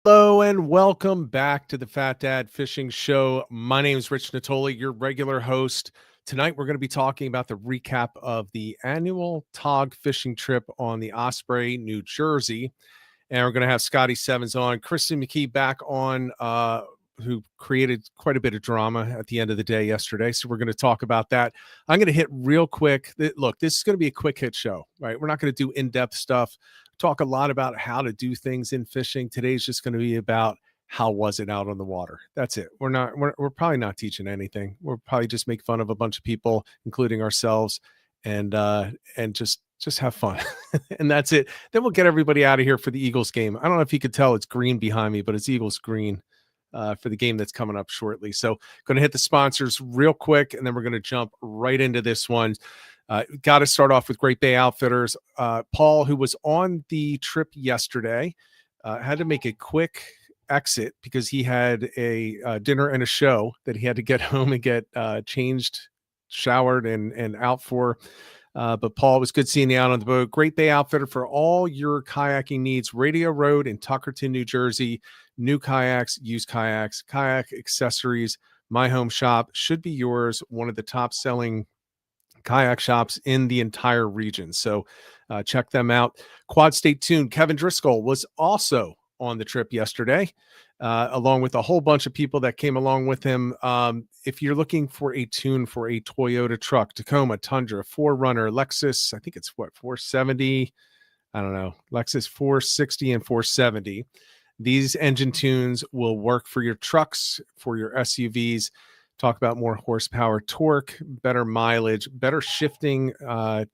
Hello and welcome back to the Fat Dad Fishing Show. My name is Rich Natoli, your regular host. Tonight we're going to be talking about the recap of the annual TOG fishing trip on the Osprey, New Jersey. And we're going to have Scotty Sevens on, Kristen McKee back on, who created quite a bit of drama at the end of the day yesterday. So we're going to talk about that. I'm going to hit real quick. Look, this is going to be a quick hit show, right? We're not going to do in-depth stuff. Talk a lot about how to do things in fishing. Today's just going to be about how was it out on the water. That's it. We're probably not teaching anything. We'll probably just make fun of a bunch of people, including ourselves, and just have fun. And that's it. Then we'll get everybody out of here for the Eagles game. I don't know if you could tell it's green behind me, but it's Eagles green for the game that's coming up shortly. So going to hit the sponsors real quick, and then we're going to jump right into this one. Got to start off with Great Bay Outfitters. Paul, who was on the trip yesterday, had to make a quick exit because he had a dinner and a show that he had to get home and get changed, showered, and out for. But Paul, it was good seeing you out on the boat. Great Bay Outfitter for all your kayaking needs. Radio Road in Tuckerton, New Jersey. New kayaks, used kayaks, kayak accessories. My home shop should be yours. One of the top selling kayak shops in the entire region. So check them out. Quad State Tune. Kevin Driscoll was also on the trip yesterday, along with a whole bunch of people that came along with him. If you're looking for a tune for a Toyota truck, Tacoma, Tundra, 4Runner, Lexus, I think it's 470. I don't know. Lexus 460 and 470. These engine tunes will work for your trucks, for your SUVs. Talk about more horsepower, torque, better mileage, better shifting, and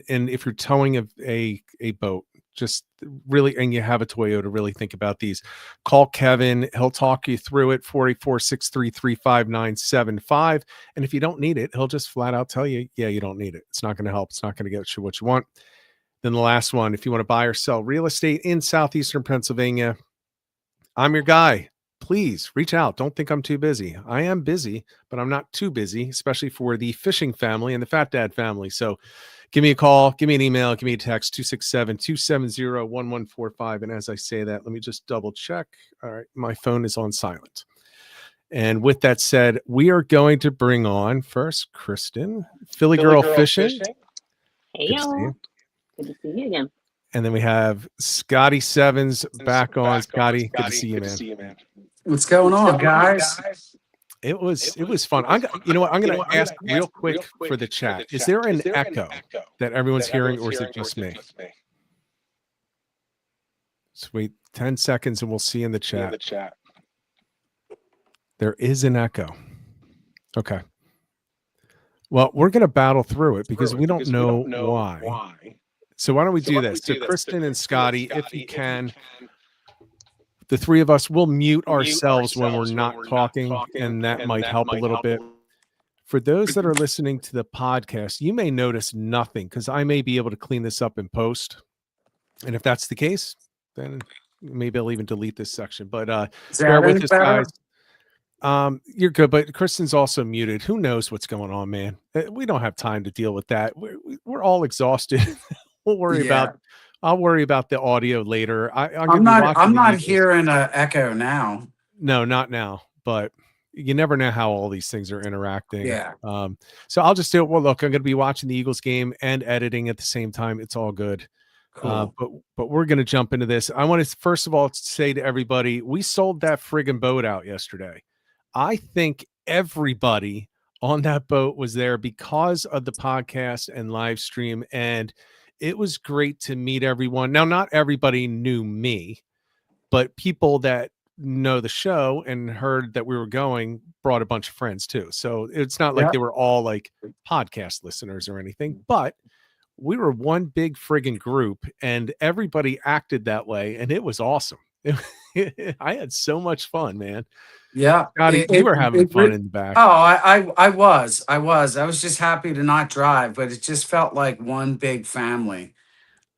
if you're towing a boat, just really, and you have a Toyota, really think about these. Call Kevin. He'll talk you through it, 484-633-5975. And if you don't need it, he'll just flat out tell you, yeah, you don't need it. It's not going to help. It's not going to get you what you want. Then the last one, if you want to buy or sell real estate in southeastern Pennsylvania, I'm your guy. Please reach out. Don't think I'm too busy. I am busy, but I'm not too busy, especially for the fishing family and the Fat Dad family. So give me a call, give me an email, give me a text, 267-270-1145. And as I say that, let me just double check. All right, my phone is on silent. And with that said, we are going to bring on first Kristen, Philly Girl Fishing. Hey, y'all. Good to see you again. And then we have Scotty Sevens back on. Scotty, good to see you, man. What's going on, guys? It was fun. You know what? I'm going to ask real quick for the chat. Is there an echo that everyone's hearing, or is it just me? Just wait 10 seconds, and we'll see in the chat. There is an echo. Okay. Well, we're going to battle through it because we don't know why. So why don't we do this? So Kristen and Scotty, if you can, the three of us will mute ourselves when we're not talking, and that might help a little bit. For those that are listening to the podcast, you may notice nothing because I may be able to clean this up in post. And if that's the case, then maybe I'll even delete this section. But bear with us, guys. You're good, but Kristen's also muted. Who knows what's going on, man? We don't have time to deal with that. We're all exhausted. We'll worry about. I'll worry about the audio later. I'm not hearing an echo now. No, not now. But you never know how all these things are interacting. Yeah. So I'll just do it. Well, look, I'm going to be watching the Eagles game and editing at the same time. It's all good. Cool. But we're going to jump into this. I want to first of all say to everybody, we sold that friggin' boat out yesterday. I think everybody on that boat was there because of the podcast and live stream, and it was great to meet everyone. Now, not everybody knew me, but people that know the show and heard that we were going brought a bunch of friends too. So it's not like they were all like podcast listeners or anything, but we were one big friggin' group and everybody acted that way. And it was awesome. I had so much fun, man. Yeah. Scotty, you were having fun in the back. Oh, I was. I was just happy to not drive, but it just felt like one big family.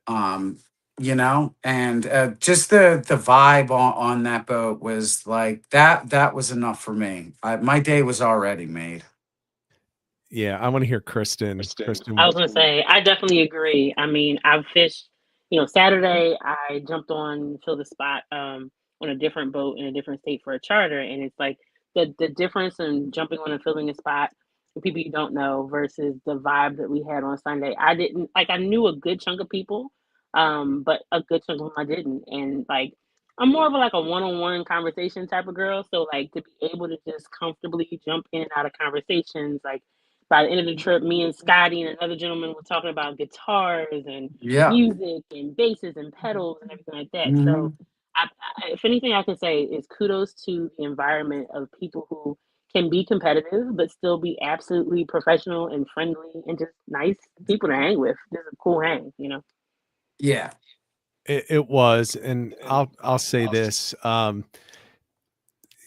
You know, and just the vibe on that boat was like that was enough for me. My day was already made. Yeah, I want to hear Kristen. I was going to say, I definitely agree. I mean, I've fished, Saturday I jumped on Fill the Spot on a different boat in a different state for a charter, and it's like the difference in jumping on and filling a spot with people you don't know versus the vibe that we had on Sunday. I didn't like I knew a good chunk of people, but a good chunk of them I didn't, and like I'm more of a one-on-one conversation type of girl. So like to be able to just comfortably jump in and out of conversations, like by the end of the trip, me and Scotty and another gentleman were talking about guitars and Yeah. music and basses and pedals and everything like that. Hmm. So if anything I can say is kudos to the environment of people who can be competitive but still be absolutely professional and friendly and just nice people to hang with. Just a cool hang. Yeah. It was, and I'll say this.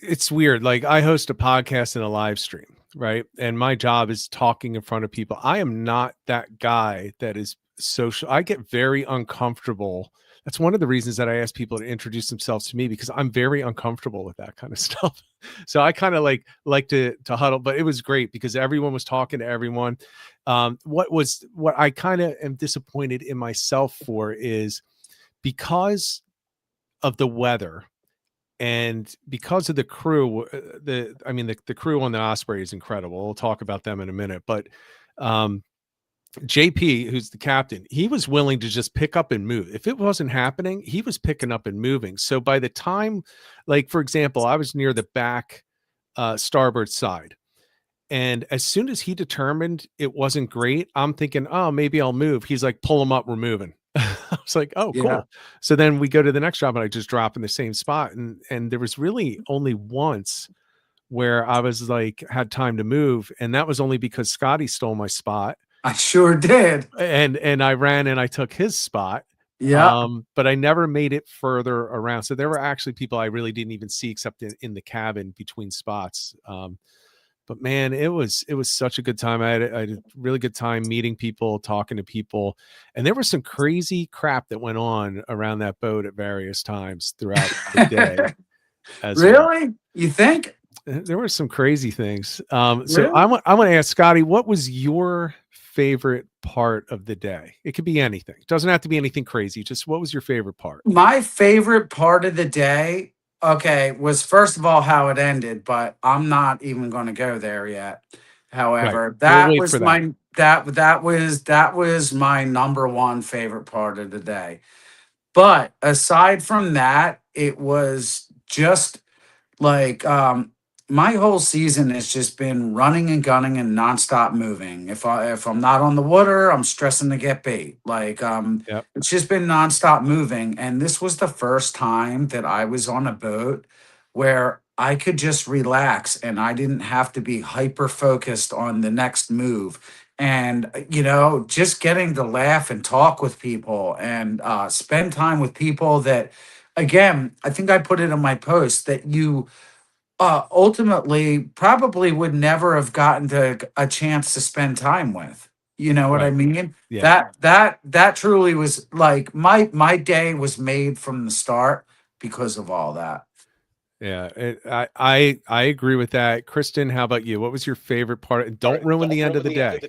It's weird. Like I host a podcast and a live stream, right? And my job is talking in front of people. I am not that guy that is social. I get very uncomfortable. That's one of the reasons that I ask people to introduce themselves to me, because I'm very uncomfortable with that kind of stuff. So I kind of like to huddle, but it was great because everyone was talking to everyone. What I kind of am disappointed in myself for is because of the weather and because of the crew. The crew on the Osprey is incredible. We'll talk about them in a minute, but um JP, who's the captain, he was willing to just pick up and move. If it wasn't happening, he was picking up and moving. So by the time, like for example, I was near the back starboard side, and as soon as he determined it wasn't great, I'm thinking, oh, maybe I'll move. He's like, pull him up, we're moving. I was like, oh, Yeah. cool. So then we go to the next job and I just drop in the same spot. And there was really only once where I was like, had time to move. And that was only because Scotty stole my spot. I sure did. And I ran and I took his spot. Yeah. But I never made it further around. So there were actually people I really didn't even see except in the cabin between spots. But man, it was such a good time. I had a really good time meeting people, talking to people, and there was some crazy crap that went on around that boat at various times throughout the day as well. Really? You think? There were some crazy things. So Really? I want to ask Scotty, what was your favorite part of the day? It could be anything. It doesn't have to be anything crazy. Just what was your favorite part? My favorite part of the day, okay, was first of all how it ended, but I'm not even going to go there yet. Right. However, We'll that wait was for that. my that was my number one favorite part of the day. But aside from that, it was just like my whole season has just been running and gunning and nonstop moving. If I'm not on the water, I'm stressing to get bait. Like Yep. it's just been nonstop moving. And this was the first time that I was on a boat where I could just relax and I didn't have to be hyper focused on the next move. And just getting to laugh and talk with people and spend time with people that, again, I think I put it in my post that you ultimately probably would never have gotten a chance to spend time with. You know what I Right. mean? Yeah. That truly was like my day was made from the start because of all that. Yeah, I agree with that. Kristen, how about you? What was your favorite part? And don't ruin the end of the day.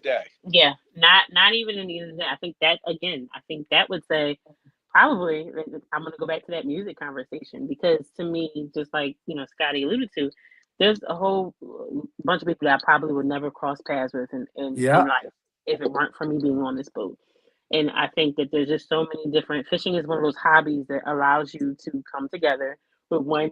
Yeah, not even in the end of the day. I think that again, I think that would say probably I'm gonna go back to that music conversation because to me, just like Scotty alluded to, there's a whole bunch of people that I probably would never cross paths with in Yeah, life if it weren't for me being on this boat. And I think that there's just so many different fishing is one of those hobbies that allows you to come together with one,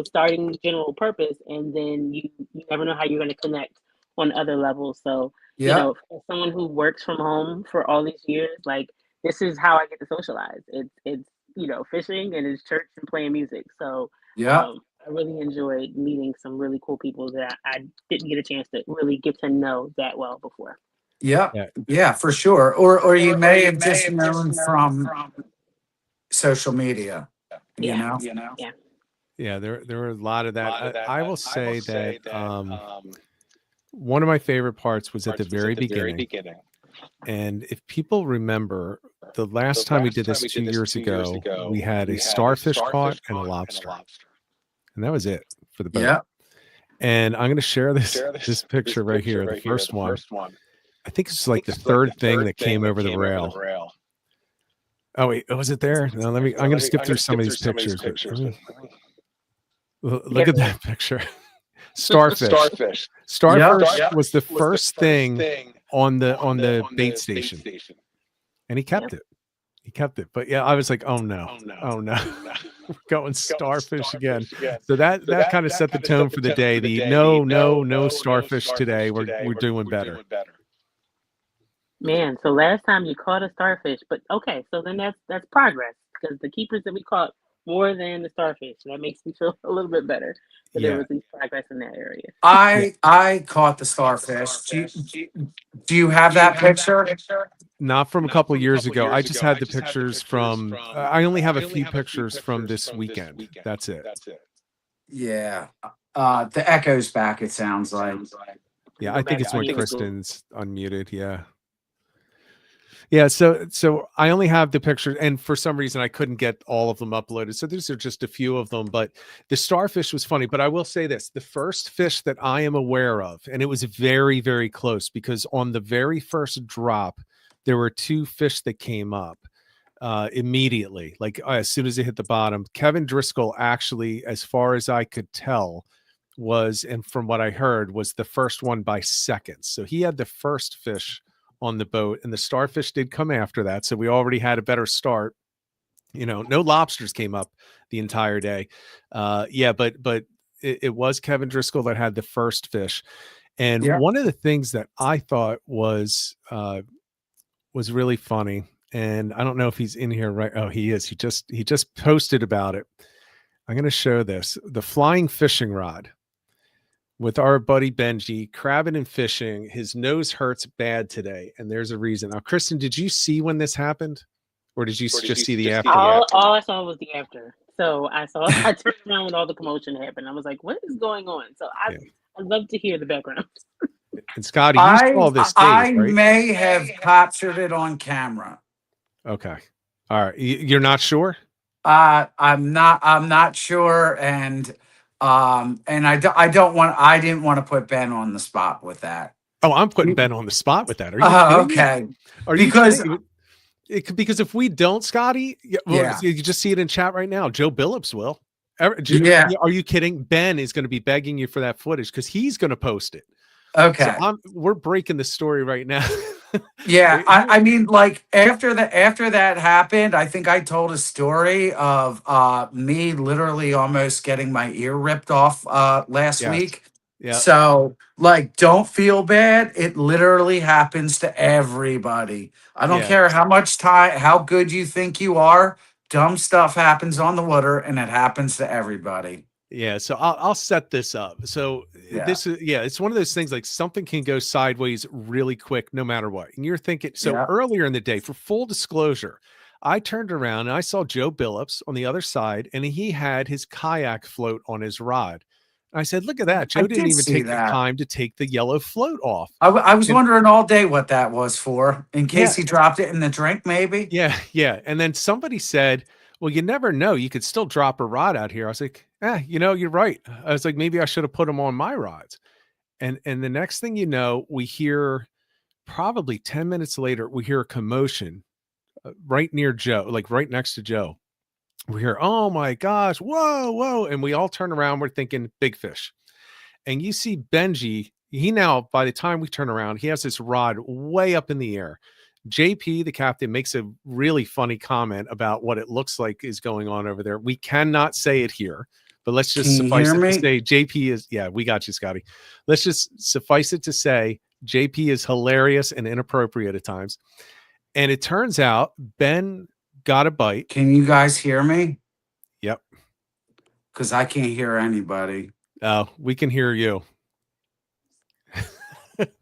starting general purpose, and then you never know how you're going to connect on other levels. So, yeah, as someone who works from home for all these years, like this is how I get to socialize. It's fishing and it's church and playing music. So yeah, I really enjoyed meeting some really cool people that I didn't get a chance to really get to know that well before. yeah, Yeah. yeah, for sure. Or you may have just known from social media. You Yeah, know. yeah, Yeah, there were a lot of that. I will say that one of my favorite parts was at the very beginning. And if people remember, the last time we did this 2 years ago, we had a starfish caught and a lobster, and that was it for the boat. Yeah, And I'm going to share this picture right here, the first one. I think it's like the third thing that came over the rail. Oh wait, was it there? No, I'm going to skip through some of these pictures. But look at that picture. Starfish. Starfish was the first thing on the bait station, and he kept it. He kept it. But yeah, I was like, oh no, we're going starfish again. So that kind of set the tone for the day. The no starfish today. We're doing better. Man, so last time you caught a starfish, but okay, so then that's progress because the keepers that we caught more than the starfish. That makes me feel a little bit better that there was progress in that area. I caught the starfish. Do you have that picture? Not from a couple of years ago. I just had the pictures from. I only have a few pictures from this weekend. That's it. Yeah. The echo's back. It sounds like. Yeah, I think it's when Kristen's unmuted. Yeah. Yeah, so I only have the pictures, and for some reason I couldn't get all of them uploaded. So these are just a few of them, but the starfish was funny. But I will say this, the first fish that I am aware of, and it was very, very close because on the very first drop, there were two fish that came up immediately, like as soon as it hit the bottom. Kevin Driscoll actually, as far as I could tell, was, and from what I heard, was the first one by seconds. So he had the first fish on the boat, and the starfish did come after that. So we already had a better start. No lobsters came up the entire day. But it was Kevin Driscoll that had the first fish. And one of the things that I thought was really funny, and I don't know if he's in here right. Oh, he is. He just posted about it. I'm going to show this, the flying fishing rod with our buddy Benji, crabbing and fishing. His nose hurts bad today, and there's a reason. Now, Kristen, did you see when this happened, or did you just see the after? All I saw was the after. So I turned around when all the commotion happened. I was like, "What is going on?" So I'd love to hear the background. And Scotty, you saw this. I may have captured it on camera. Okay, all right. You're not sure? I'm not sure, and I didn't want to put Ben on the spot with that. Oh, I'm putting Ben on the spot with that. Are you kidding okay. Me? Are you kidding? Because if we don't, Scotty, you just see it in chat right now. Joe Billups will. Are you kidding? Ben is going to be begging you for that footage because he's going to post it. Okay. So we're breaking the story right now. Yeah, I mean, like after that happened, I think I told a story of me literally almost getting my ear ripped off last week. Yeah. So like, don't feel bad. It literally happens to everybody. I don't care how good you think you are. Dumb stuff happens on the water, and it happens to everybody. Yeah, so I'll set this up. So this is it's one of those things, like something can go sideways really quick no matter what. And you're thinking, earlier in the day, for full disclosure, I turned around and I saw Joe Billups on the other side, and he had his kayak float on his rod. And I said, look at that. Joe didn't even take the time to take the yellow float off. I was wondering all day what that was for, in case he dropped it in the drink, maybe. Yeah. And then somebody said, well, you never know. You could still drop a rod out here. I was like, you're right. I was like, maybe I should have put them on my rods. And the next thing you know, we hear, probably 10 minutes later, we hear a commotion right near Joe, like right next to Joe. We hear, oh my gosh, whoa. And we all turn around. We're thinking big fish. And you see Benji, by the time we turn around, he has this rod way up in the air. JP, the captain, makes a really funny comment about what it looks like is going on over there. We cannot say it here, but let's just suffice it to say JP is, we got you, Scotty. Let's just suffice it to say JP is hilarious and inappropriate at times. And it turns out Ben got a bite. Can you guys hear me? Yep. Because I can't hear anybody. Oh, we can hear you.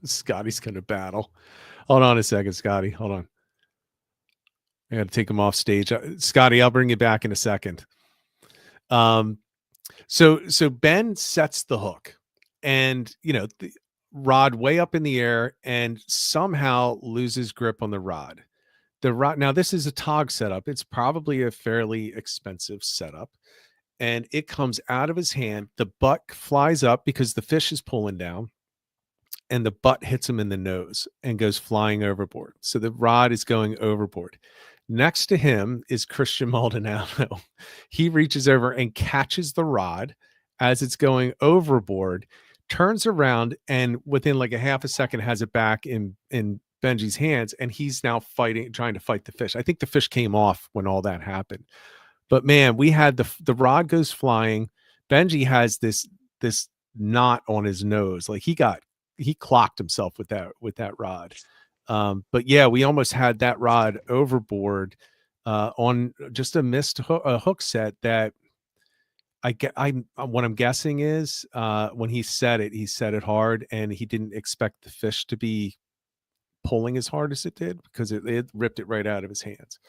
Scotty's going to battle. Hold on a second, Scotty. Hold on. I got to take him off stage. Scotty, I'll bring you back in a second. So Ben sets the hook, and the rod way up in the air, and somehow loses grip on the rod. The rod. Now this is a TOG setup. It's probably a fairly expensive setup, and it comes out of his hand. The butt flies up because the fish is pulling down. and the butt hits him in the nose and goes flying overboard. So the rod is going overboard. Next to him is Christian Maldonado. He reaches over and catches the rod as it's going overboard, turns around, and within like a half a second has it back in Benji's hands, and he's now trying to fight the fish. I think the fish came off when all that happened. But man, we had the rod goes flying. Benji has this knot on his nose. Like he clocked himself with that rod. But yeah, we almost had that rod overboard on just a missed a hook set that I what I'm guessing is when he set it hard, and he didn't expect the fish to be pulling as hard as it did, because it ripped it right out of his hands.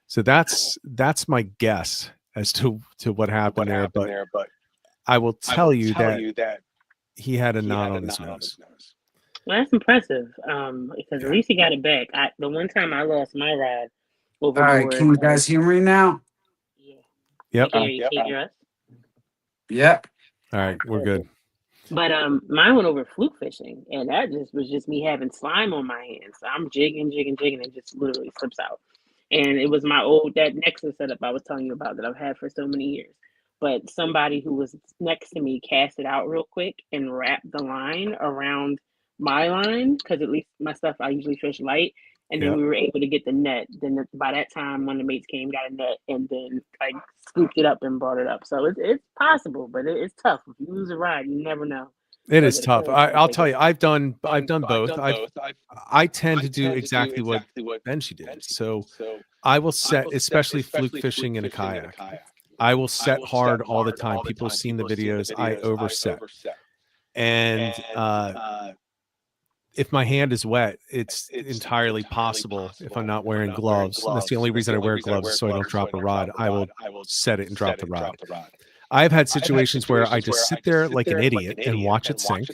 So that's my guess as to what happened there. But I will tell you that he had a knot on his nose. Well, that's impressive. Because at least he got it back. The one time I lost my rod All right, can you overboard. guys hear me now? Yeah. Yep. You can hear us? Yep. All right, we're good. But mine went over fluke fishing, and that was just me having slime on my hands. So I'm jigging, and it just literally slips out. And it was my that Nexus setup I was telling you about that I've had for so many years. But somebody who was next to me cast it out real quick and wrapped the line around my line, because at least my stuff I usually fish light. And then Yep. we were able to get the net. Then by that time, one of the mates came, got a net, and then like scooped it up and brought it up. So it's possible, but it's tough. If you lose a ride, you never know. It is tough. I'll tell you, I've done both. I tend to do exactly what Benji did. So I will set, especially fluke fishing in a kayak, I will set hard all the time. People have seen the videos. I overset. And if my hand is wet, it's entirely possible, if I'm not wearing gloves, and that's the only reason I wear gloves, so I don't drop a rod, I will set it and drop the rod. I've had situations where I just sit there like an idiot and watch it sink.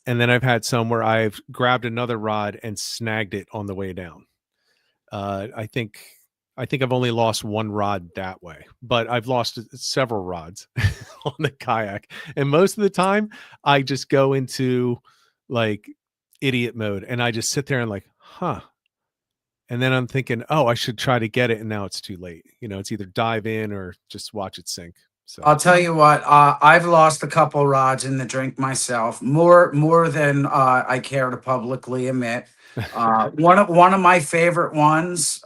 And then I've had some where I've grabbed another rod and snagged it on the way down. I think I've only lost one rod that way, but I've lost several rods on the kayak. And most of the time I just go into like idiot mode, and I just sit there and like, huh. And then I'm thinking, oh, I should try to get it. And now it's too late. It's either dive in or just watch it sink. So I'll tell you what, I've lost a couple rods in the drink myself, more than I care to publicly admit. One of my favorite ones.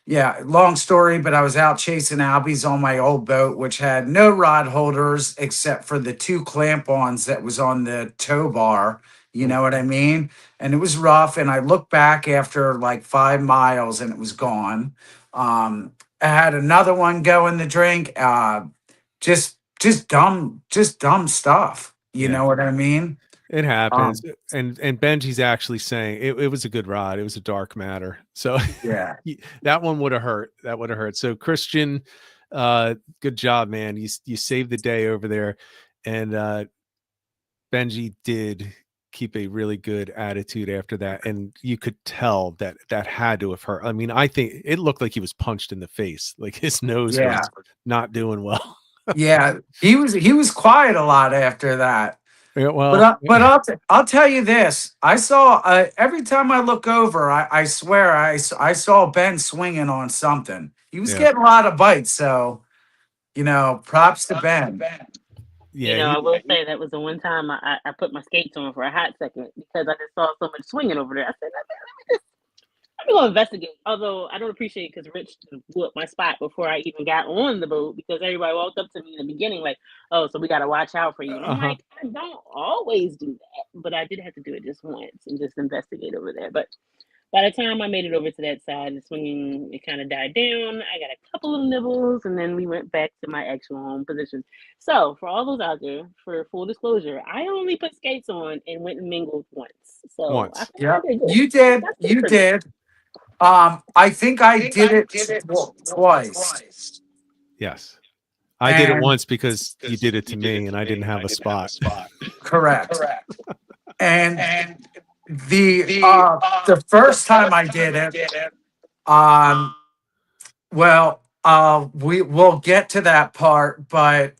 Yeah, long story, but I was out chasing albies on my old boat, which had no rod holders except for the two clamp-ons that was on the tow bar. You know what I mean? And it was rough. And I looked back after like 5 miles, and it was gone. I had another one go in the drink. Just dumb stuff. You know what I mean? it happens. And Benji's actually saying it was a good rod. It was a dark matter. So Yeah. that one would have hurt. That would have hurt. So Christian, good job, man. You saved the day over there. And Benji did keep a really good attitude after that, and you could tell that had to have hurt. I mean, I think it looked like he was punched in the face, like his nose was not doing well. Yeah, he was quiet a lot after that. Yeah, well, but I'll tell you this: I saw every time I look over, I swear I saw Ben swinging on something. He was getting a lot of bites, so props to Ben. Yeah, I will say that was the one time I put my skates on for a hot second because I just saw so much swinging over there. I said, let me go investigate. Although I don't appreciate it because Rich blew up my spot before I even got on the boat, because everybody walked up to me in the beginning like, oh, so we got to watch out for you. And I'm like, I don't always do that, but I did have to do it just once and just investigate over there. But by the time I made it over to that side, the swinging, it kind of died down. I got a couple of nibbles, and then we went back to my actual home position. So for all those out there, for full disclosure, I only put skates on and went and mingled once. So yeah, you did. You did. I think I did it twice. Yes. I did it once because you did it to me, and I didn't have a spot. Correct. And the first time I did it, we'll get to that part, but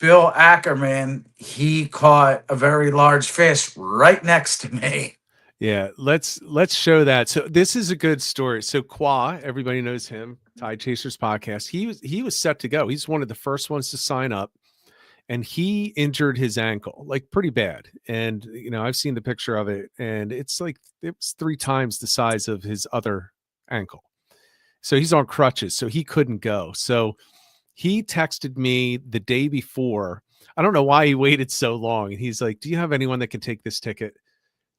Bill Ackerman, he caught a very large fish right next to me. Yeah, let's show that. So this is a good story. So Qua, everybody knows him, Tide Chasers podcast. He was set to go. He's one of the first ones to sign up, and he injured his ankle like pretty bad. And I've seen the picture of it, and it's like it was 3 times the size of his other ankle. So he's on crutches, so he couldn't go. So he texted me the day before. I don't know why he waited so long, and he's like, "Do you have anyone that can take this ticket?"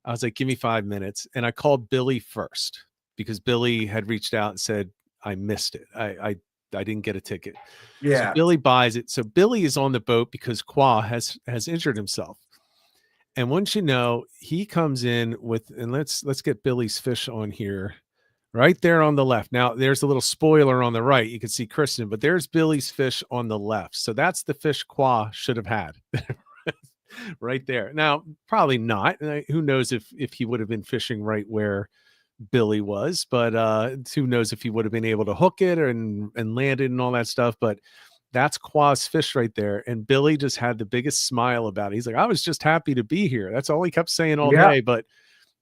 I was like, "Give me 5 minutes." And I called Billy first because Billy had reached out and said, "I missed it. I didn't get a ticket." So Yeah. Billy buys it. So Billy is on the boat because Qua has injured himself. And once you know, he comes in with, and let's get Billy's fish on here. Right there on the left. Now there's a little spoiler on the right. You can see Kristen, but there's Billy's fish on the left. So that's the fish Qua should have had. Right there. Now, probably not. Who knows if he would have been fishing right where Billy was, but who knows if he would have been able to hook it and land it and all that stuff. But that's Qua's fish right there. And Billy just had the biggest smile about it. He's like, "I was just happy to be here." That's all he kept saying all Yeah. day. But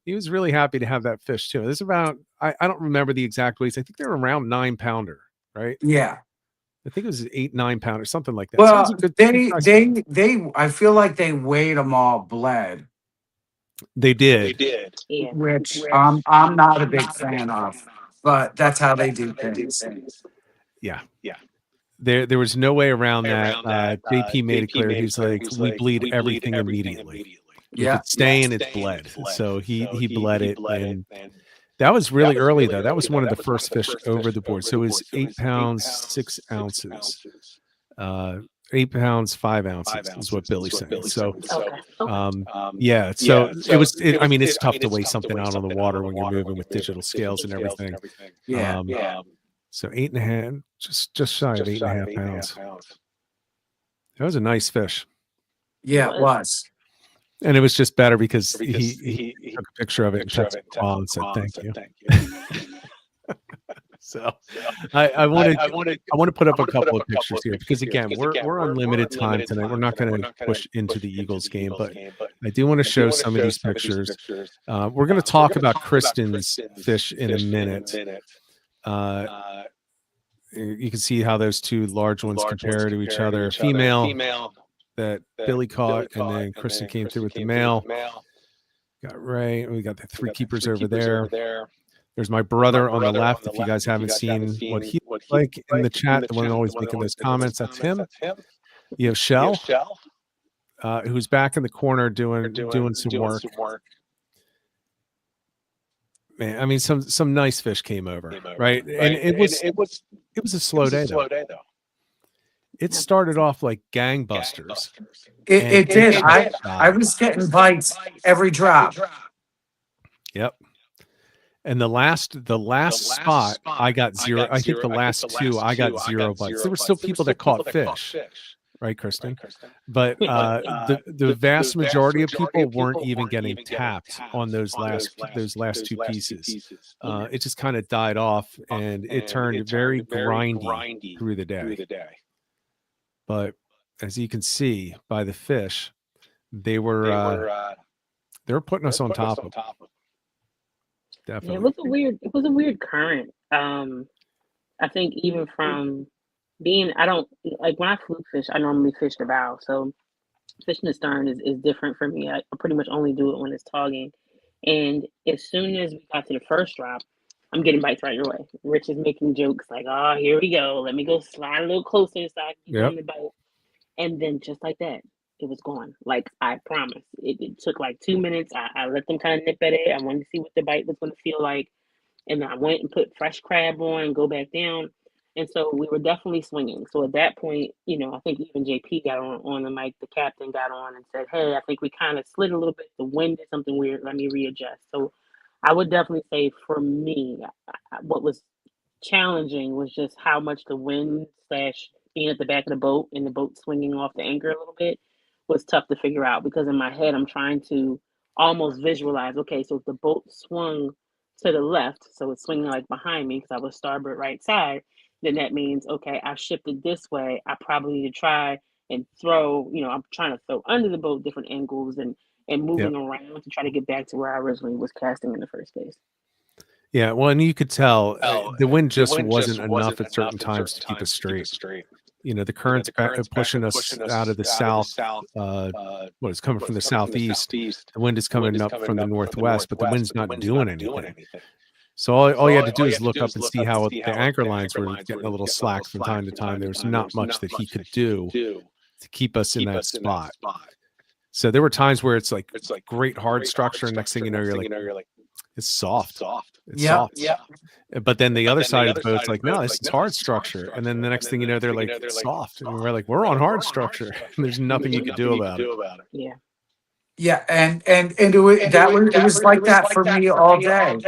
he was really happy to have that fish too. This is about, I don't remember the exact weights. I think they're around 9-pounder, right? Yeah. I think it was 8-9 pounder, something like that. So it was a Well, good size fish. they I feel like they weighed them all bled, They did. Yeah. which I'm not a big fan of, but that's how they do things. Yeah. There was no way around that. JP made it clear. He's like, "We bleed everything immediately. If Yeah. it's staying, it's bled." So he bled it, and that was really early though. That was one of the first fish over the board. So it was 8 pounds 6 ounces. 8 pounds 5 ounces is what Billy's saying. So Okay. yeah, so it was. I mean, it's tough to weigh something out on the water when you're moving with digital scales and everything. Yeah. So 8.5, just shy of 8.5 pounds. That was a nice fish. Yeah, it was. And it was just better because he took a picture of it and texted Paul and said, "Thank you." So I want to put up a couple of pictures here because again, we're on limited time tonight. We're not going to push into the Eagles game, but I do want to show some of these pictures. We're going to talk about Kristen's fish in a minute. You can see how those two large ones compare to each other. Female that Billy caught, and then Kristen came through with the male. Got Ray. We got the 3 keepers over there. There's my brother on the left. If you guys haven't seen what he looks like in the chat, the one always making those comments, that's him. You have Shell, who's back in the corner doing some work. Man, I mean, some nice fish came over, right? And it was a slow day though. It started off like gangbusters. It did. I was getting bites every drop. Yep. And the last spot, I got 0. I think the last 2, I got 0 bites. There were still people that caught fish, right, Kristen? But the vast majority of people weren't even getting tapped on those last 2 pieces. It just kind of died off, and it turned very grindy through the day. But as you can see by the fish, they were putting us on top of. Definitely. Yeah, it was a weird current. I think even from being, I don't like when I fluke fish, I normally fish the bow. So fishing the stern is different for me. I pretty much only do it when it's togging. And as soon as we got to the first drop, I'm getting bites right away. Rich is making jokes like, "Oh, here we go. Let me go slide a little closer so I can get the bite." And then just like that, it was gone. Like I promise. It took like 2 minutes. I let them kind of nip at it. I wanted to see what the bite was going to feel like. And then I went and put fresh crab on and go back down. And so we were definitely swinging. So at that point, I think even JP got on the mic. The captain got on and said, "Hey, I think we kind of slid a little bit. The wind did something weird. Let me readjust." So I would definitely say for me, what was challenging was just how much the wind slash being at the back of the boat and the boat swinging off the anchor a little bit was tough to figure out because in my head I'm trying to almost visualize, okay, so if the boat swung to the left, so it's swinging like behind me because I was starboard right side, then that means, okay, I shifted this way. I probably need to try and throw. I'm trying to throw under the boat, different angles, and moving around to try to get back to where I originally was casting in the first place. Yeah, well, and you could tell the wind just wasn't enough at certain times to keep us straight. The current's pushing us out of the south. It's coming from the southeast. The wind is coming up from the northwest, but the wind's not doing anything. So all you had to do is look up and see how the anchor lines were getting a little slack from time to time. There was not much that he could do to keep us in that spot. So there were times where it's like great hard structure, and next thing you know, you're like, it's soft. It's soft. Yeah. But then the other side of the boat's like, no, this is hard structure. And then the next thing you know, they're like, it's soft. And we're like, we're on hard structure. There's nothing you can do about it. Yeah. Yeah, and it was like that for me all day.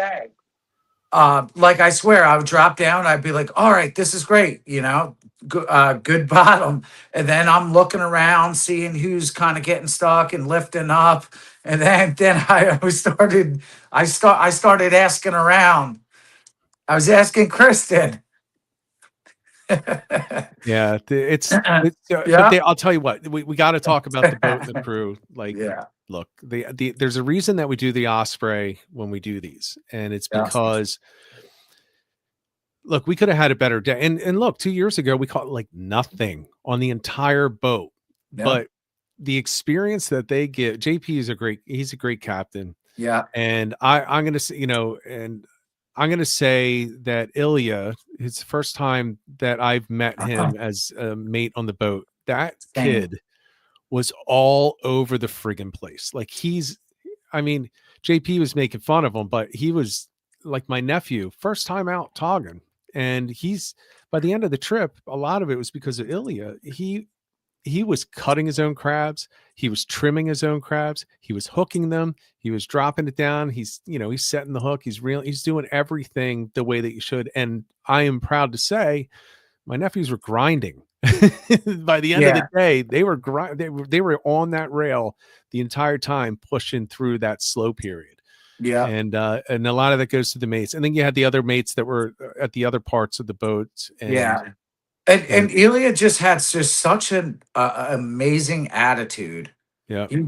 Like, I swear, I would drop down. I'd be like, all right, this is great. Good bottom. And then I'm looking around, seeing who's kind of getting stuck and lifting up. And then I started asking around. I was asking Kristen. Yeah, Yeah. But I'll tell you what, we got to talk about the boat and the crew. Like, Yeah. Look, there's a reason that we do the Osprey when we do these, and it's because, look, we could have had a better day. And look, 2 years ago we caught like nothing on the entire boat, but the experience that they get, JP is he's a great captain. Yeah, and I'm gonna say, and I'm gonna say that Ilya, it's the first time that I've met him as a mate on the boat. That kid was all over the friggin' place. Like, JP was making fun of him, but he was like my nephew, first time out togging. And by the end of the trip, a lot of it was because of Ilya. He was cutting his own crabs. He was trimming his own crabs. He was hooking them. He was dropping it down. He's setting the hook. He's doing everything the way that you should. And I am proud to say my nephews were grinding. By the end of the day, they were on that rail the entire time, pushing through that slow period. Yeah. And a lot of that goes to the mates. And then you had the other mates that were at the other parts of the boat. And Ilya just had such an amazing attitude. Yeah. He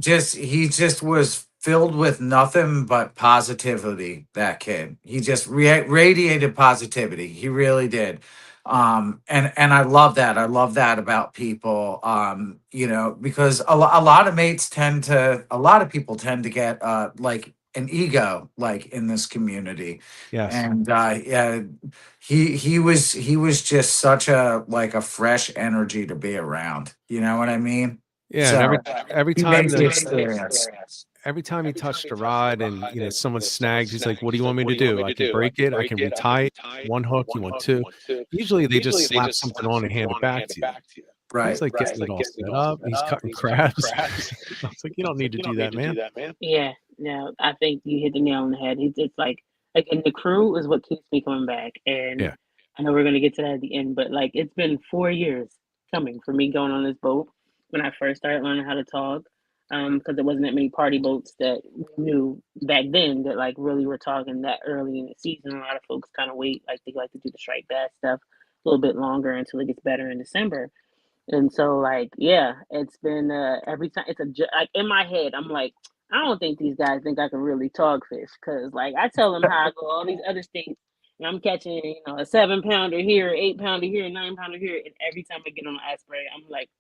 just was filled with nothing but positivity, that kid. He just radiated positivity. He really did. And I love that. I love that about people, because a lot of people tend to get like an ego, like, in this community. Yes. And he was just such a fresh energy to be around. You know what I mean? Yeah. So, and every time every time he touched a rod and someone snagged, he's like, what do you want me to do? I can break it. I can retie it. One hook, you want two. Usually they just slap something on and hand it back to you. Right. He's like getting it all set up. He's cutting crabs. I was like, you don't need to do that, man. Yeah, no, I think you hit the nail on the head. It's like, and the crew is what keeps me coming back. And I know we're going to get to that at the end, but like, it's been 4 years coming for me going on this boat when I first started learning how to tog. Because there wasn't that many party boats that we knew back then that like really were togging that early in the season. A lot of folks kind of wait, like they like to do the striped bass stuff a little bit longer until it gets better in December. And so, like, yeah, it's been every time like in my head, I'm like, I don't think these guys think I can really tog fish, because like I tell them how I go all these other states and I'm catching a 7-pounder here, 8-pounder here, 9-pounder here, and every time I get on the Osprey, I'm like,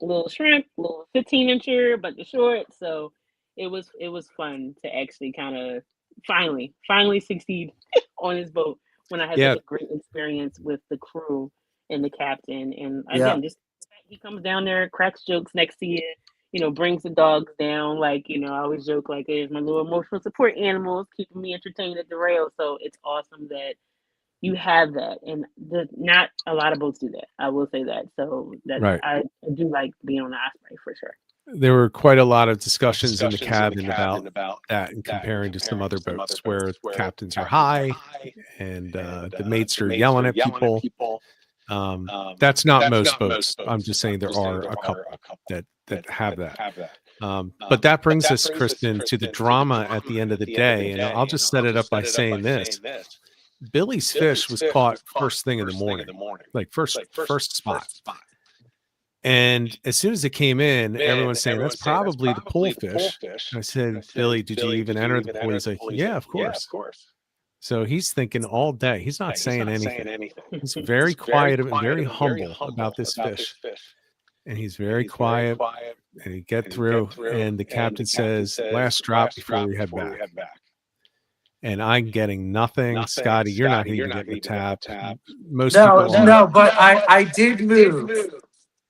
a little shrimp, a little 15-incher, but the short. So it was fun to actually kind of finally succeed on this boat when I had such a great experience with the crew and the captain. And again, just he comes down there, cracks jokes next to you, brings the dogs down. Like, I always joke, like, there's my little emotional support animals keeping me entertained at the rail. So it's awesome that you have that. And not a lot of boats do that. I will say that. So that I do like being on the Osprey for sure. There were quite a lot of discussions in the cabin about that and comparing to some other boats where captains are high and the mates are yelling at people. That's not most boats. I'm just saying there are a couple that have that. But that brings us, Kristen, to the drama at the end of the day. And I'll just set it up by saying this. Billy's fish was caught first thing in the morning, like first spot. And as soon as it came in, everyone's saying that's probably the pool fish. And I said, Billy, did you even enter the pool? He's like, yeah, of course. So he's thinking all day. He's not saying anything. He's very quiet and very humble about this fish. And he's very quiet, and he get through. And the captain says, last drop before we head back. And I'm getting nothing. Scotty, you're not even getting a tap. Most people are. No, but I did move.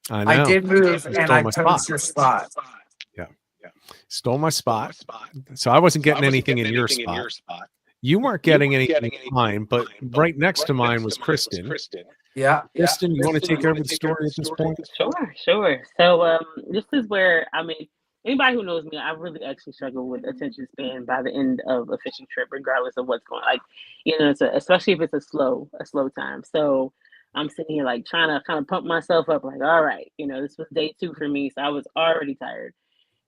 I know. I did move, and I my took your spot. Yeah. Stole my spot. So I wasn't getting anything in your spot. You weren't getting anything in mine, but right next to mine was Kristen. Yeah. Kristen, you want to take over the story at this point? Sure. So this is where, I mean, anybody who knows me, I really actually struggle with attention span by the end of a fishing trip, regardless of what's going on. Like, you know, especially if it's a slow time. So I'm sitting here like trying to kind of pump myself up, like, all right, you know, this was day 2 for me, so I was already tired.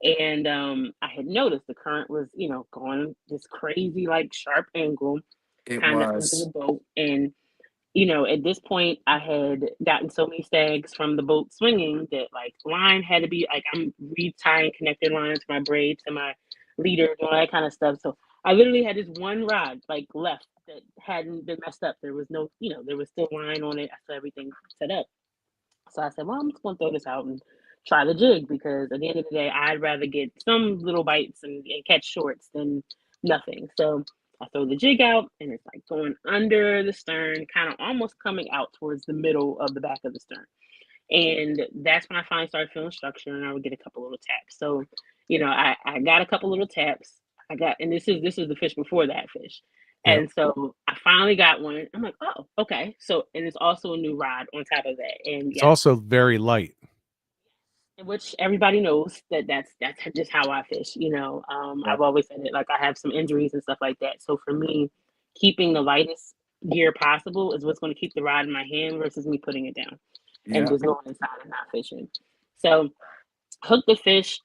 And I had noticed the current was, you know, going this crazy, like sharp angle It kind of into was. the boat. And you know, at this point, I had gotten so many stags from the boat swinging that like line had to be like I'm retying connected lines, my braid to my leader, and all that kind of stuff. So I literally had this one rod like left that hadn't been messed up. There was no, you know, there was still line on it. I still everything set up. So I said, well, I'm just gonna throw this out and try the jig because at the end of the day, I'd rather get some little bites and catch shorts than nothing. So I throw the jig out and it's like going under the stern, kind of almost coming out towards the middle of the back of the stern. And that's when I finally started feeling structure and I would get a couple little taps. So, you know, I got a couple little taps. And this is the fish before that fish. Yep. And so I finally got one. I'm like, oh, okay. So, and it's also a new rod on top of that. And It's also very light. which everybody knows that's just how I fish. You know, I've always said it. Like I have some injuries and stuff like that. So for me, keeping the lightest gear possible is what's going to keep the rod in my hand versus me putting it down and just going inside and not fishing. So hook the fish.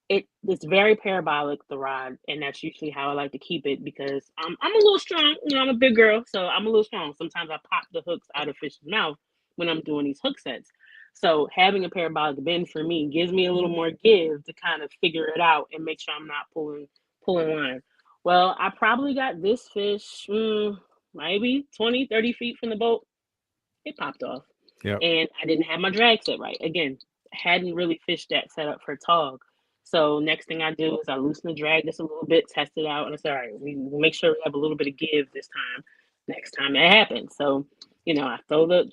It's very parabolic, the rod, and that's usually how I like to keep it because I'm a little strong. You know, I'm a big girl, so I'm a little strong. Sometimes I pop the hooks out of fish's mouth when I'm doing these hook sets. So having a parabolic bend for me gives me a little more give to kind of figure it out and make sure I'm not pulling line. Well, I probably got this fish maybe 20, 30 feet from the boat. It popped off. Yep. And I didn't have my drag set right. Again, hadn't really fished that setup for tog. So next thing I do is I loosen the drag just a little bit, test it out, and I say, all right, we make sure we have a little bit of give this time. Next time that happens. So, you know, I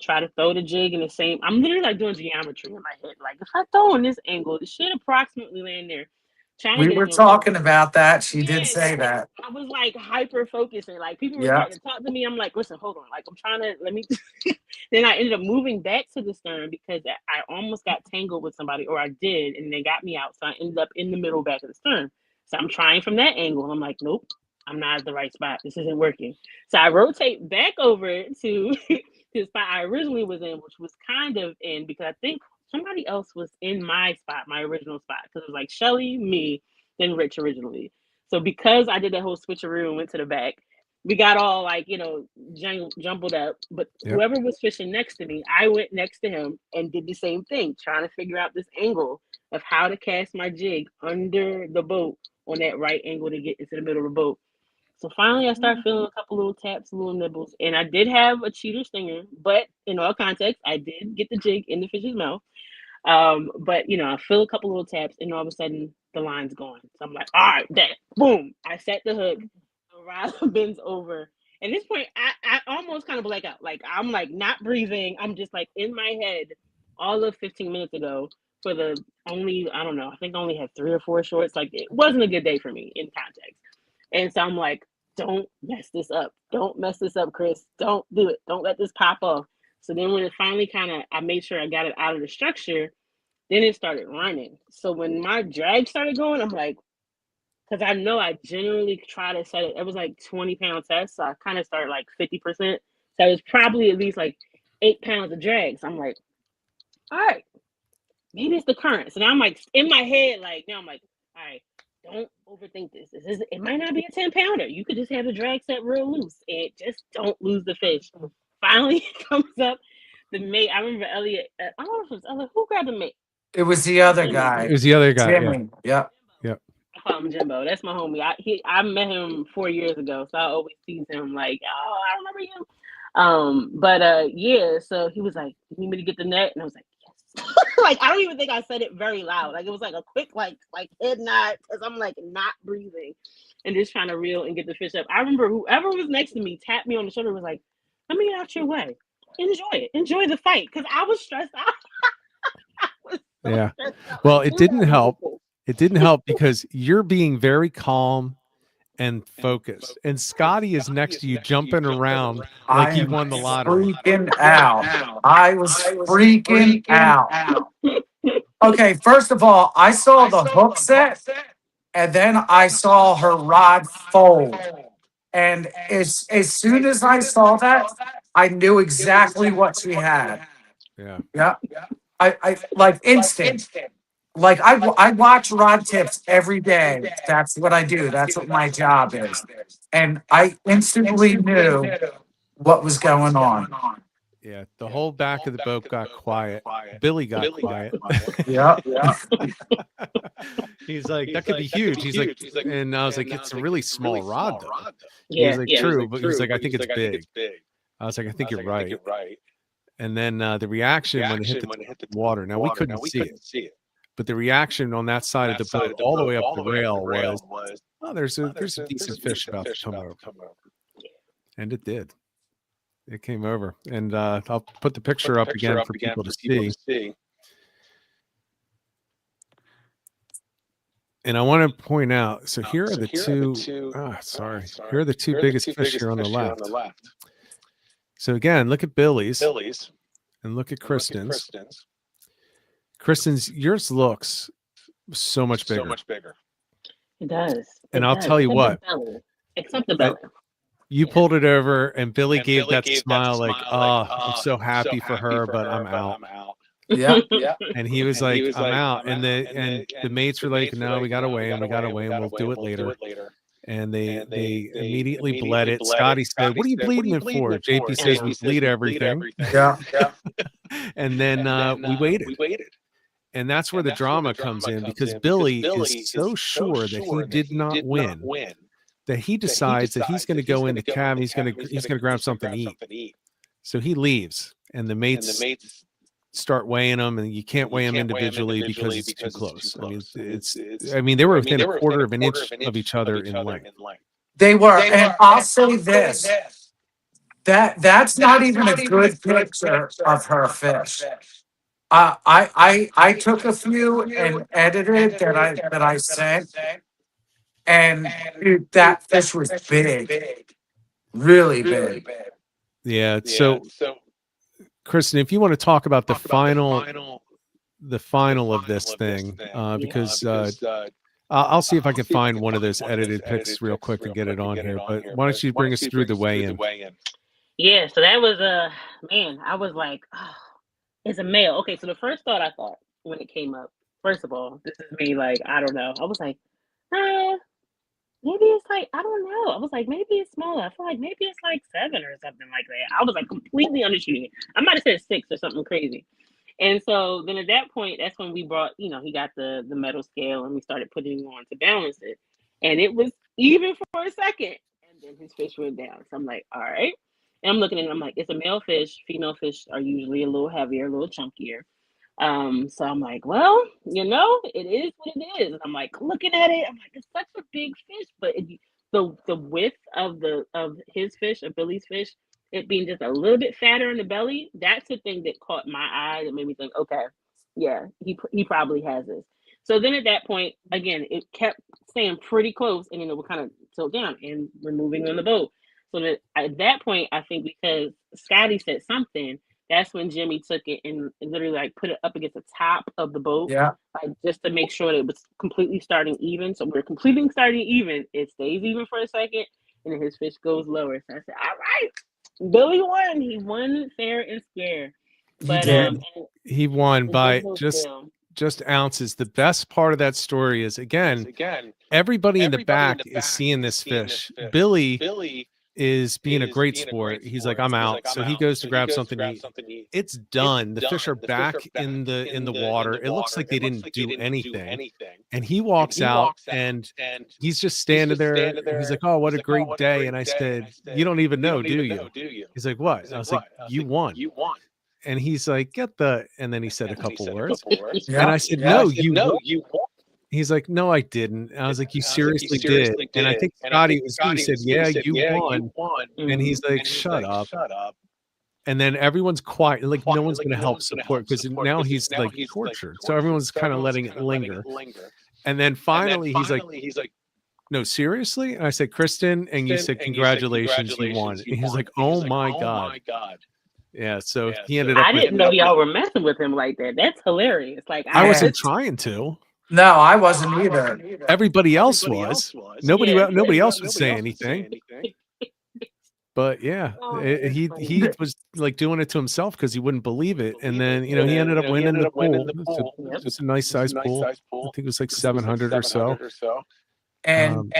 try to throw the jig in the same. I'm literally like doing geometry in my head. Like if I throw in this angle, it should approximately land there. We were talking about that. She did say that. I was like hyper focusing. Like people were starting to talk to me. I'm like, listen, hold on. Like I'm trying to let me. Then I ended up moving back to the stern because I almost got tangled with somebody, or I did, and they got me out. So I ended up in the middle back of the stern. So I'm trying from that angle, and I'm like, nope, I'm not at the right spot. This isn't working. So I rotate back over to the spot I originally was in, which was kind of in because I think somebody else was in my spot, my original spot, because it was like Shelly, me, then Rich originally. So because I did that whole switcheroo and went to the back, we got all like, you know, jumbled up. But whoever was fishing next to me, I went next to him and did the same thing, trying to figure out this angle of how to cast my jig under the boat on that right angle to get into the middle of the boat. So finally, I started feeling a couple little taps, little nibbles, and I did have a cheater stinger. But in all context, I did get the jig in the fish's mouth. But you know, I feel a couple little taps, and all of a sudden, the line's gone. So I'm like, all right, that boom! I set the hook. The rod bends over. At this point, I almost kind of black out. Like I'm like not breathing. I'm just like in my head. All of 15 minutes ago, for the only I don't know. I think I only had 3 or 4 shorts. Like it wasn't a good day for me in context. And so I'm like, don't mess this up. Don't mess this up, Chris. Don't do it. Don't let this pop off. So then when it finally I made sure I got it out of the structure, then it started running. So when my drag started going, I'm like, because I know I generally try to set it. It was like 20-pound test. So I kind of started like 50%. So it was probably at least like 8 pounds of drag. So I'm like, all right, maybe it's the current. So now I'm like in my head, like now I'm like, all right, don't overthink this. It might not be a 10-pounder. You could just have the drag set real loose and just don't lose the fish. Finally comes up the mate. I remember Elliot. I don't know if it was Elliot. Who grabbed the mate? It was the other Jimmy. guy. It was the other guy. Jimmy. Yeah. Yeah. I call him Jimbo. That's my homie. I met him 4 years ago, so I always tease him like, oh, I remember you. Yeah. So he was like, "You need me to get the net?" And I was like, "Yes." Like I don't even think I said it very loud. Like it was like a quick like head nod because I'm like not breathing and just trying to reel and get the fish up. I remember whoever was next to me tapped me on the shoulder and was like, "Let me get out your way. Enjoy it. Enjoy the fight." Because I was stressed out. I was so Yeah. stressed out. Well, Like, it didn't help. It didn't help because you're being very calm and focused, and Scotty is next to you jumping around like I he am won the lottery. freaking out. I was freaking out. Okay, first of all, I saw the hook set, and then I saw her rod fold. And as soon as I saw that, I knew exactly what she had. Yeah. Yeah. I like instant. Like I watch rod tips every day. That's what I do. That's what my job is. And I instantly knew what was going on. Yeah. The whole back of the boat got quiet. Billy got quiet. Yeah. He's like, that could be huge. He's like, and I was like, it's a really small rod though. He Yeah, was like, yeah. true, but he's like, I think it's big. I was like, I think you're right. And then the reaction when it hit the water. Now we couldn't see it, but the reaction on that side of the boat, all the way up the rail, was, oh, there's a decent fish about to come over, and it did. It came over, and I'll put the picture up again for people to see. And I want to point out, so here are the two. Here are the two biggest fish here on the left. So again, look at Billy's and look at Kristen's. Kristen's, yours looks so much bigger. It does. And I'll tell you what. Except the belly. You pulled it over, and Billy gave that smile like, oh, I'm so happy for her, but I'm out. Yeah. And he was like, I'm out. And the mates were like, no, we got away, and we'll do it later. And they immediately bled it. Scotty said, what are you bleeding it for? JP says, we bleed everything. Yeah. And then we waited. And that's where the drama comes in, because Billy is so sure that he did not win that he decides that he's going to go in the cab. He's going to grab something to eat. So he leaves, and the mates start weighing him, and you can't weigh them individually because it's too close. I mean, they were within a quarter of an inch of each other in length. They were, and I'll say this: that's not even a good picture of her fish. I took a few and edited that I sent, and dude, that fish was big, really big. Yeah. So, Kristen, if you want to talk about the final of this thing, because I'll see if I can find one of those edited pics real quick and get it on here. But why don't you bring us through the weigh-in? Yeah. So that was man. I was like, oh, it's a male. Okay. So the first thought I thought when it came up, first of all, this is me. Like, I don't know. I was like, maybe it's like, I don't know. I was like, maybe it's smaller. I feel like maybe it's like 7 or something like that. I was like completely undershooting it. I might have said 6 or something crazy. And so then at that point, that's when we brought, he got the metal scale and we started putting it on to balance it. And it was even for a second. And then his fish went down. So I'm like, all right. And I'm looking at it. I'm like, it's a male fish. Female fish are usually a little heavier, a little chunkier. So I'm like, well, it is what it is. And I'm like looking at it, I'm like, it's such a big fish, but the width of his fish, of Billy's fish, it being just a little bit fatter in the belly, that's the thing that caught my eye that made me think, okay, yeah, he probably has this. So then at that point, again, it kept staying pretty close, and we kind of tilt down and we're moving on the boat. So that at that point, I think because Scotty said something, that's when Jimmy took it and literally like put it up against the top of the boat, like just to make sure that it was completely starting even. So we're completely starting even. It stays even for a second, and then his fish goes lower. So I said, all right, Billy won. He won fair and square. But he won by just ounces. The best part of that story is, again, everybody in the back is seeing this fish. Billy is being a great sport. He's like, I'm out. So he goes to grab something to eat. It's done. The fish are back in the water. It looks like they didn't do anything. And he walks out and he's just standing there. He's like, oh, what a great day. And I said, you don't even know, do you? He's like, what? I was like, you won. And he's like, and then he said a couple words. And I said, no, you won. He's like, no, I didn't. And I was like, you seriously did. And I think Scotty said, yeah, you won. And he's like, shut up. And then everyone's quiet. Like, no one's going to help support because now he's like tortured. So everyone's kind of letting it linger. And then finally, he's like, no, seriously? And I said, Kristen, and you said, congratulations, you won. And he's like, oh my God. Yeah, so he ended up. I didn't know y'all were messing with him like that. That's hilarious. Like I wasn't trying to. No, I wasn't either. Everybody else was. Nobody else would say anything. But yeah, he was like doing it to himself because he wouldn't believe it, and then he ended up winning the pool. It's just a nice size pool. I think it was like 700 or so. And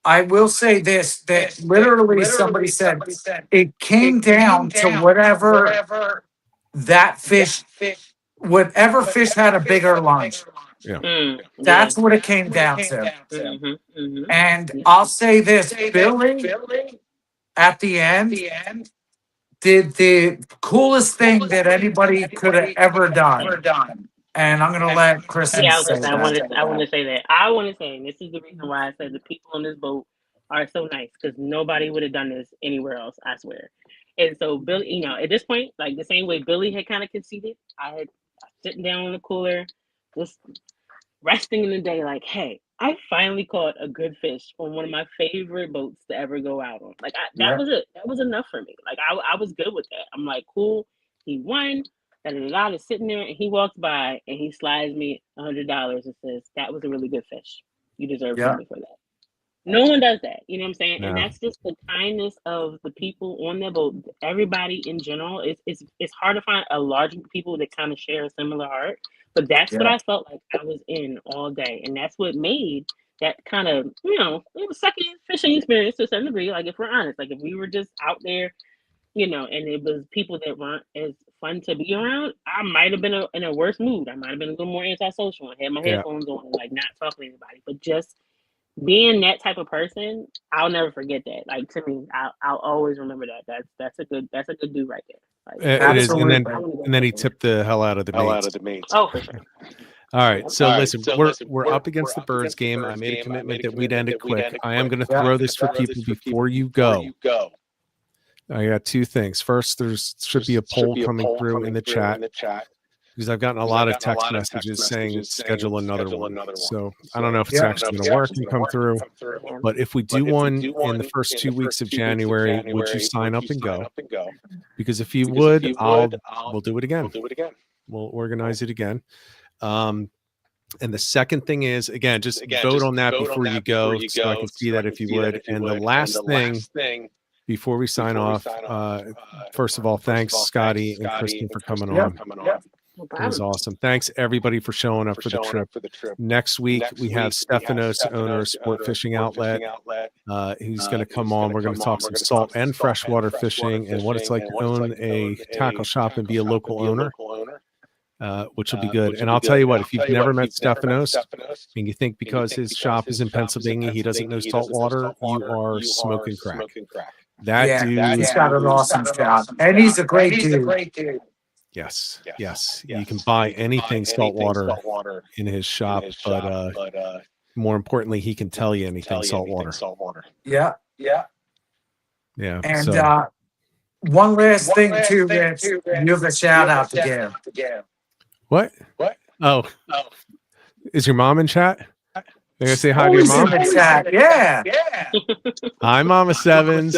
I will say this: that literally somebody said it came down to whatever that fish. Whatever fish had a bigger lunch. Yeah. That's what it came down to. And I'll say this, Billy at the end did the coolest thing that anybody could have ever done. And I'm gonna let Kristen say that. I want to say that. I want to say, and this is the reason why I said the people on this boat are so nice, because nobody would have done this anywhere else, I swear. And so Billy, at this point, like the same way Billy had kind of conceded, I had sitting down in the cooler, just resting in the day, like, hey, I finally caught a good fish on one of my favorite boats to ever go out on. Like, that was it. That was enough for me. Like, I was good with that. I'm like, cool, he won. Is sitting there, and he walks by and he slides me $100 and says, that was a really good fish. You deserve something for that. No one does that, you know what I'm saying? No. And that's just the kindness of the people on the boat. Everybody in general, it's hard to find a large group of people that kind of share a similar heart, but that's what I felt like I was in all day, and that's what made that kind of, it was second fishing experience to a certain degree. Like, if we're honest, like if we were just out there, and it was people that weren't as fun to be around, I might have been in a worse mood. I might have been a little more antisocial and had my headphones on and like not talking to anybody, but just being that type of person, I'll never forget that. Like, to me, I'll always remember that. That's a good dude right there. Like, it is, and then he tipped the hell out of the mates. Oh, for sure. All right, so listen, we're up against the Birds game. I made a commitment that we'd end it quick. I am going to throw this for people before you go. I got two things. First, there should be a poll coming through in the chat. Because I've gotten a lot of text messages saying schedule another one. So I don't know if it's actually going to work and come through. But if we do one in the first 2 weeks of January, would you sign up and go? Because if you would, we'll do it again. We'll organize it again. And the second thing is, again, just vote on that before you go, so I can see that if you would. And the last thing before we sign off, first of all, thanks Scotty and Kristen for coming on. It was awesome. Thanks everybody for showing up for the trip. Next week we have Stefanos, owner of Sport Fishing Outlet. He's going to come on. We're going to talk some salt and freshwater fishing and what it's like to own a tackle shop and be a local owner, which will be good. And I'll tell you what, if you've never met Stefanos and you think because his shop is in Pennsylvania he doesn't know saltwater, you are smoking crack. That dude, he's got an awesome shop, and he's a great dude. Yes. You can buy anything saltwater in his shop, but more importantly, he can tell you anything saltwater. Yeah. And one last thing too, Rich. You have a shout out to give. What? Oh, is your mom in chat? They're gonna say hi to your mom. In chat. Yeah. Hi, Mama Sevens.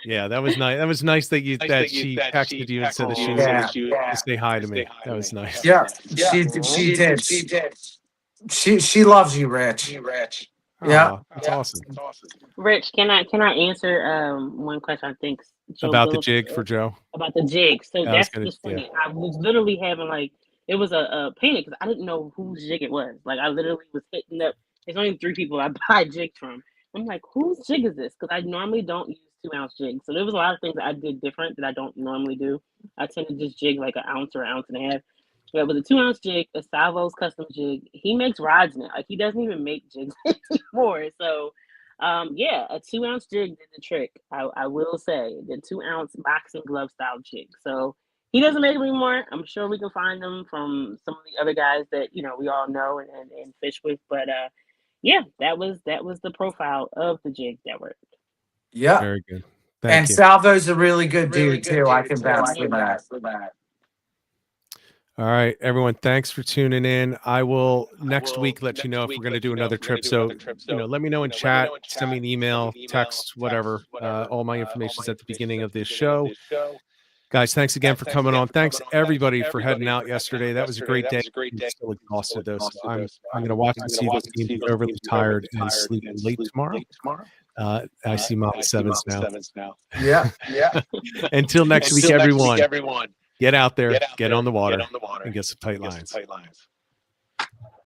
Yeah, that was nice. That was nice that she texted you and said that she was going to say hi to me. That was nice. Yeah, she did. She loves you, Rich. Yeah, that's awesome. Rich, can I answer one question? I think Joe about the jig for Joe. About the jig. So that's just funny. I was literally having it was a panic because I didn't know whose jig it was. Like, I literally was hitting up. There's only 3 people I buy jigs from. I'm like, whose jig is this? Because I normally don't use 2 ounce jigs. So there was a lot of things that I did different that I don't normally do. I tend to just jig like an ounce or an ounce and a half. But with a 2 ounce jig, a Salvo's custom jig, he makes rods now. Like he doesn't even make jigs anymore. So yeah, a 2 ounce jig did the trick. I will say the 2 ounce boxing glove style jig. So he doesn't make them anymore. I'm sure we can find them from some of the other guys that we all know and fish with. But yeah, that was the profile of the jig that worked. Yeah. Very good. And Thank you. Salvo's a really good dude too. I can vouch for that. All right, everyone. Thanks for tuning in. I will next week let you know if we're going to do another trip. So, let me know in chat, send me an email, text, whatever. All my information is at the beginning of this show. Guys, thanks again for coming on. Thanks everybody for heading out yesterday. That was a great day. I'm still exhausted though, so I'm going to watch and see this game, be overly tired, and sleep late tomorrow. I see Mom Sevens now. Yeah. Until next week, everyone. Get out there, get on the water, and get some tight lines.